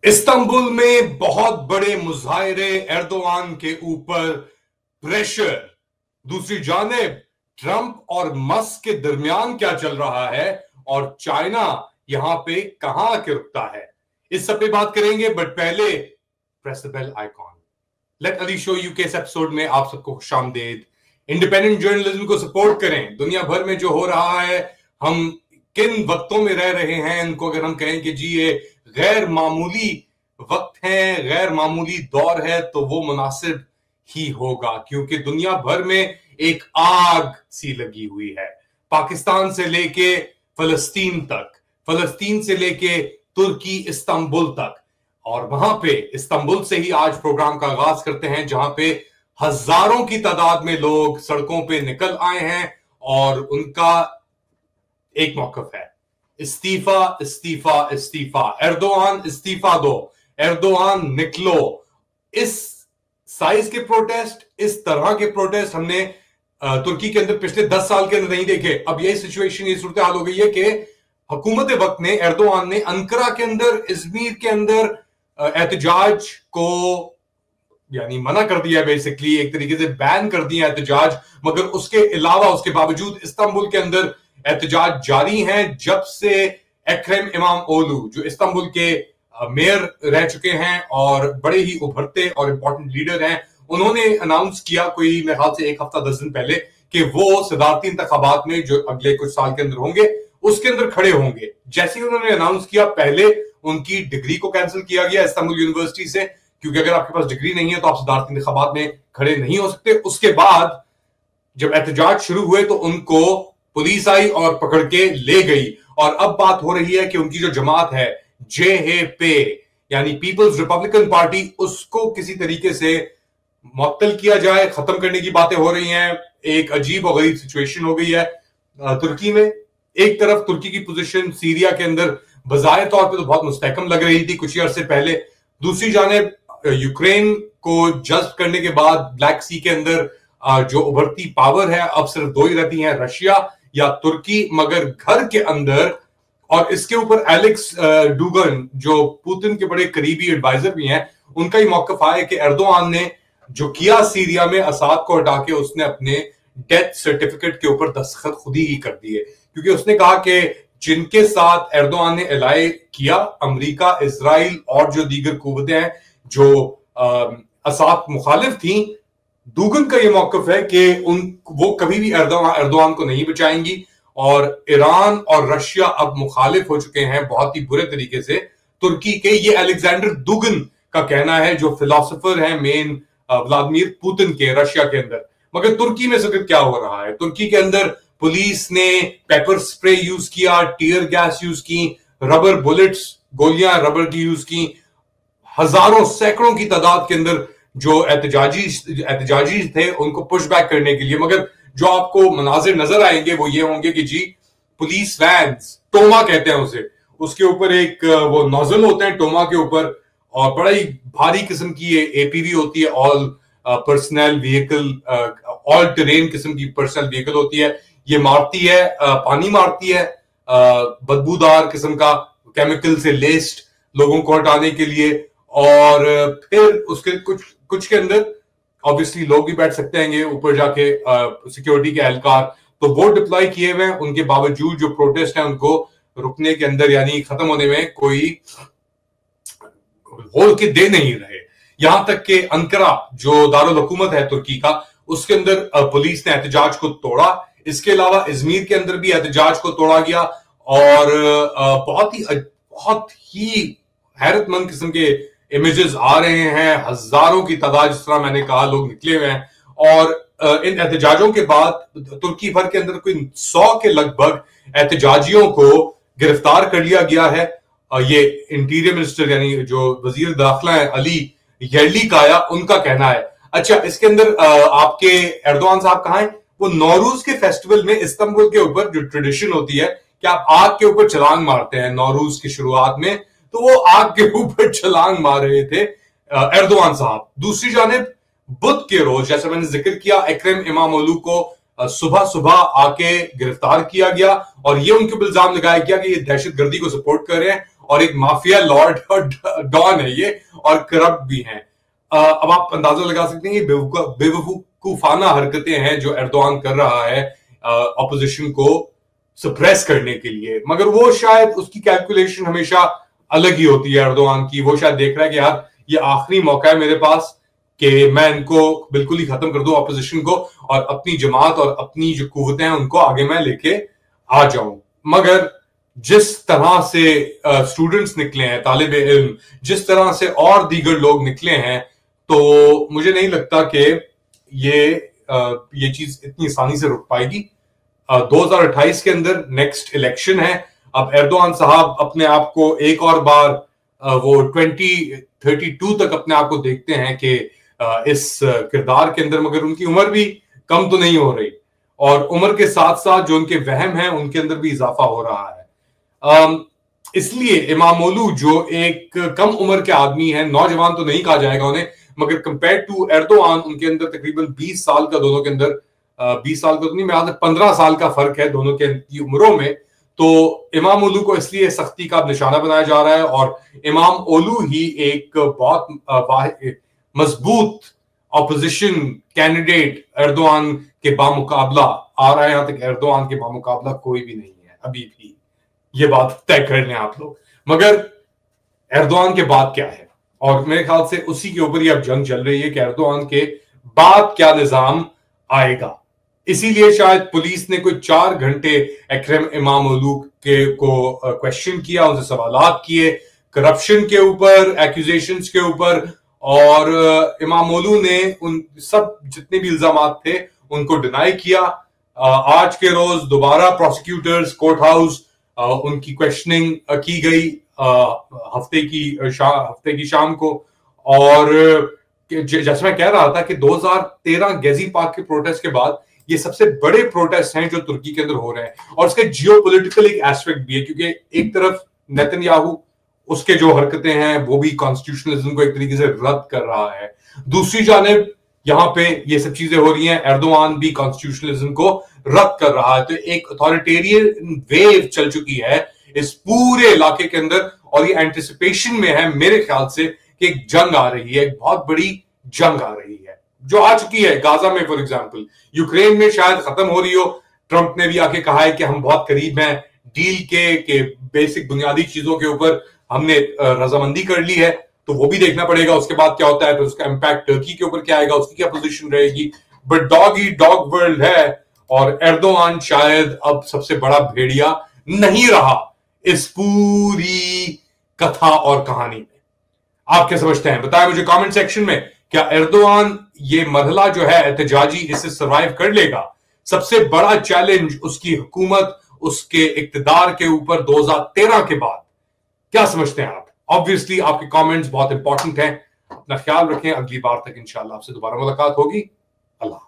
Istanbul में बहुत बड़े मुजाहरे, एर्दोआन के ऊपर प्रेशर। दूसरी जानिब ट्रंप और मस्क के दरमियान क्या चल रहा है और चाइना यहां पे कहां आके रुकता है, इस सब पे बात करेंगे। बट पहले press the bell icon. Late Ali show U K इस एपिसोड में आप सबको खुशामदीद। इंडिपेंडेंट जर्नलिज्म को सपोर्ट करें। दुनिया भर में जो हो रहा है, हम किन वक्तों में रह रहे हैं, इनको अगर हम कहें कि जी ये गैर मामूली वक्त है, गैर मामूली दौर है, तो वो मुनासिब ही होगा, क्योंकि दुनिया भर में एक आग सी लगी हुई है। पाकिस्तान से लेके फलस्तीन तक, फलस्तीन से लेके तुर्की इस्तांबुल तक, और वहां पे इस्तांबुल से ही आज प्रोग्राम का आगाज करते हैं, जहां पे हजारों की तादाद में लोग सड़कों पे निकल आए हैं और उनका एक मौकफ है, इस्तीफा इस्तीफा इस्तीफा। एर्दोआन इस्तीफा दो, एर्दोआन निकलो। इस साइज के प्रोटेस्ट, इस तरह के प्रोटेस्ट हमने तुर्की के अंदर पिछले 10 साल के अंदर नहीं देखे। अब यही सिचुएशन, ये सूरत हाल हो गई है कि हुकूमत वक्त ने, एर्दोआन ने अंकरा के अंदर, इजमीर के अंदर एहतजाज को यानी मना कर दिया, बेसिकली एक तरीके से बैन कर दिया एहतजाज। मगर उसके अलावा, उसके बावजूद इस्तांबुल के अंदर एहतजाज जारी हैं, जब से एक्रम इमामोगलू, जो इस्तांबुल के मेयर रह चुके हैं और बड़े ही उभरते और इंपॉर्टेंट लीडर हैं, उन्होंने अनाउंस किया कोई मेरे ख्याल से एक हफ्ता 10 दिन पहले कि वो सदारती इंतखाबात में जो अगले कुछ साल के अंदर होंगे उसके अंदर खड़े होंगे। जैसे ही उन्होंने अनाउंस किया, पहले उनकी डिग्री को कैंसिल किया गया इस्तांबुल यूनिवर्सिटी से, क्योंकि अगर आपके पास डिग्री नहीं है तो आप सदारती इंतखाबात में खड़े नहीं हो सकते। उसके बाद जब एहतजाज शुरू हुए तो उनको पुलिस आई और पकड़ के ले गई। और अब बात हो रही है कि उनकी जो जमात है जेएपी, यानी पीपल्स रिपब्लिकन पार्टी, उसको किसी तरीके से मुअत्तल किया जाए, खत्म करने की बातें हो रही हैं। एक अजीब और गरीब सिचुएशन हो गई है तुर्की में। एक तरफ तुर्की की पोजीशन सीरिया के अंदर बजाय तौर पे तो बहुत मुस्तहकम लग रही थी कुछ अरसे पहले। दूसरी जानिब यूक्रेन को जज्ब करने के बाद ब्लैक सी के अंदर जो उभरती पावर है, अब सिर्फ दो ही रहती हैं, रशिया या तुर्की। मगर घर के अंदर, और इसके ऊपर एलेक्स डुगन जो पुतिन के बड़े करीबी एडवाइजर भी हैं, उनका ही मौकफ आया कि एर्दोआन ने जो किया सीरिया में, असाद को हटा के उसने अपने डेथ सर्टिफिकेट के ऊपर दस्तखत खुद ही कर दिए। क्योंकि उसने कहा कि जिनके साथ एर्दोआन ने एलाई किया, अमेरिका, इजराइल और जो दीगर कुव्वतें हैं जो असाद मुखालिफ थी, दुगन का यह मौकफ है कि वो कभी भी एर्दोआन को नहीं बचाएंगी। और ईरान और रशिया अब मुखालिफ हो चुके हैं बहुत ही बुरे तरीके से तुर्की के। ये अलेक्जेंडर दुगन का कहना है, जो फिलोसोफर है मेन व्लादिमीर पुतिन के, रशिया के अंदर। मगर तुर्की में सिर्फ क्या हो रहा है? तुर्की के अंदर पुलिस ने पेपर स्प्रे यूज किया, टीयर गैस यूज की, रबर बुलेट्स, गोलियां रबर की यूज की। हजारों, सैकड़ों की तादाद के अंदर जो एहतजाजी थे उनको पुश बैक करने के लिए। मगर जो आपको मनाजिर नजर आएंगे वो ये होंगे कि जी पुलिस वैन्स, टोमा कहते हैं उसे, उसके ऊपर एक वो नोजल होते हैं टोमा के ऊपर, और बड़ा ही भारी किस्म की ये एपीवी होती है, all personal vehicle, all terrain किस्म की पर्सनल व्हीकल होती है। ये मारती है, पानी मारती है, बदबूदार किस्म का केमिकल से लेस्ड लोगों को हटाने के लिए। और फिर उसके कुछ के अंदर ऑब्वियसली लोग भी बैठ सकते हैं ऊपर जाके, सिक्योरिटी के एहलकार, तो वो डिप्लॉय किए हुए हैं। उनके बावजूद जो प्रोटेस्ट है उनको रुकने के अंदर, यानी खत्म होने में कोई होल के दे नहीं रहे। यहां तक कि अंकरा जो दारुल हुकूमत है तुर्की का, उसके अंदर पुलिस ने एहतजाज को तोड़ा। इसके अलावा इजमीर के अंदर भी एहतजाज को तोड़ा गया और बहुत ही हैरतमंद किस्म के इमेजेस आ रहे हैं। हजारों की तादाद, जिस तरह मैंने कहा, लोग निकले हुए हैं। और इन एहतजाजों के बाद तुर्की भर के अंदर कोई 100 के लगभग एहतजाजियों को गिरफ्तार कर लिया गया है। ये इंटीरियर मिनिस्टर यानी जो वजीर दाखिला है अली यर्लिकाया, उनका कहना है। अच्छा, इसके अंदर आपके एर्दोआन साहब कहां हैं? वो नौरूज के फेस्टिवल में इस्तांबुल के ऊपर जो ट्रेडिशन होती है कि आप आग के ऊपर छलांग मारते हैं नौरूज की शुरुआत में, तो वो आग के ऊपर छलांग मार रहे थे एर्दोआन साहब। दूसरी जानिब बुध के रोज, जैसे मैंने जिक्र किया, एक्रम इमामोगलू को सुबह सुबह आके गिरफ्तार किया गया और ये उनके ऊपर इल्जाम लगाया गया कि ये दहशतगर्दी को सपोर्ट कर रहे हैं और एक माफिया लॉर्ड और डॉन है ये और करप्ट भी हैं। अब आप अंदाजा लगा सकते हैं ये बेवकूफाना हरकतें हैं जो एर्दोआन कर रहा है ऑपोजिशन को सप्रेस करने के लिए, मगर वो शायद उसकी कैलकुलेशन हमेशा अलग ही होती है एर्दोआन की। वो शायद देख रहा है कि यार ये आखिरी मौका है मेरे पास कि मैं इनको बिल्कुल ही खत्म कर दूं ऑपोजिशन को और अपनी जमात और अपनी जो कुव्वतें हैं उनको आगे मैं लेके आ जाऊं। मगर जिस तरह से स्टूडेंट्स निकले हैं, तालिब इल्म, जिस तरह से और दीगर लोग निकले हैं, तो मुझे नहीं लगता कि ये चीज इतनी आसानी से रुक पाएगी। 2028 के अंदर नेक्स्ट इलेक्शन है। अब एर्दोआन साहब अपने आप को एक और बार वो 2032 तक अपने आप को देखते हैं कि इस किरदार के अंदर, मगर उनकी उम्र भी कम तो नहीं हो रही और उम्र के साथ साथ जो उनके वहम हैं उनके अंदर भी इजाफा हो रहा है। इसलिए इमामोलू जो एक कम उम्र के आदमी हैं, नौजवान तो नहीं कहा जाएगा उन्हें, मगर कंपेयर टू एर्दोआन उनके अंदर तकरीबन 20 साल का, दोनों के अंदर 20 साल का तो नहीं, मैं 15 साल का फर्क है दोनों के उम्रों में। तो इमामोलू को इसलिए सख्ती का निशाना बनाया जा रहा है और इमामोलू ही एक बहुत मजबूत ऑपोजिशन कैंडिडेट एर्दोआन के बामुकाबला आ रहा है। यहां तक एर्दोआन के बामुकाबला कोई भी नहीं है अभी भी, ये बात तय कर लें आप लोग। मगर एर्दोआन के बाद क्या है, और मेरे ख्याल से उसी के ऊपर ही अब जंग चल रही है कि एर्दोआन के बाद क्या निजाम आएगा। इसीलिए शायद पुलिस ने कोई 4 घंटे इकरम इमामोलू को क्वेश्चन किया, उनसे सवालात किए करप्शन के ऊपर, एक्यूजेशंस के ऊपर, और इमामोलू ने उन सब जितने भी इल्जामात थे उनको डिनाई किया। आज के रोज दोबारा प्रोसिक्यूटर्स कोर्ट हाउस उनकी क्वेश्चनिंग की गई हफ्ते की शाम को। और जैसे मैं कह रहा था कि 2013 गेजी पार्क के प्रोटेस्ट के बाद ये सबसे बड़े प्रोटेस्ट हैं जो तुर्की के अंदर हो रहे हैं और इसके जियोपॉलिटिकल एक एस्पेक्ट भी है, क्योंकि एक तरफ नेतन्याहू उसके जो हरकतें हैं वो भी कॉन्स्टिट्यूशनलिज्म को एक तरीके से रद्द कर रहा है, दूसरी जानिब यहां पे ये सब चीजें हो रही हैं, एर्दोआन भी कॉन्स्टिट्यूशनलिज्म को रद्द कर रहा है। तो एक अथॉरिटेरियन वेव चल चुकी है इस पूरे इलाके के अंदर और ये एंटिसिपेशन में है मेरे ख्याल से कि एक जंग आ रही है, एक बहुत बड़ी जंग आ रही है जो आ चुकी है गाजा में फॉर एग्जांपल, यूक्रेन में शायद खत्म हो रही हो। ट्रंप ने भी आके कहा है कि हम बहुत करीब हैं डील के बेसिक बुनियादी चीजों के ऊपर हमने रजामंदी कर ली है, तो वो भी देखना पड़ेगा उसके बाद क्या होता है, तो उसका इंपैक्ट टर्की के ऊपर क्या आएगा, उसकी क्या पोजीशन रहेगी। But dog he dog world है और एर्दोआन शायद अब सबसे बड़ा भेड़िया नहीं रहा इस पूरी कथा और कहानी में। आप क्या समझते हैं बताएं मुझे कमेंट सेक्शन में। क्या एर्दोआन ये मरहला जो है एहतजाजी इसे सरवाइव कर लेगा? सबसे बड़ा चैलेंज उसकी हुकूमत, उसके इक्तदार के ऊपर 2013 के बाद, क्या समझते हैं आप? ऑब्वियसली आपके कमेंट्स बहुत इंपॉर्टेंट हैं। अपना ख्याल रखें, अगली बार तक इंशाल्लाह आपसे दोबारा मुलाकात होगी। अल्लाह।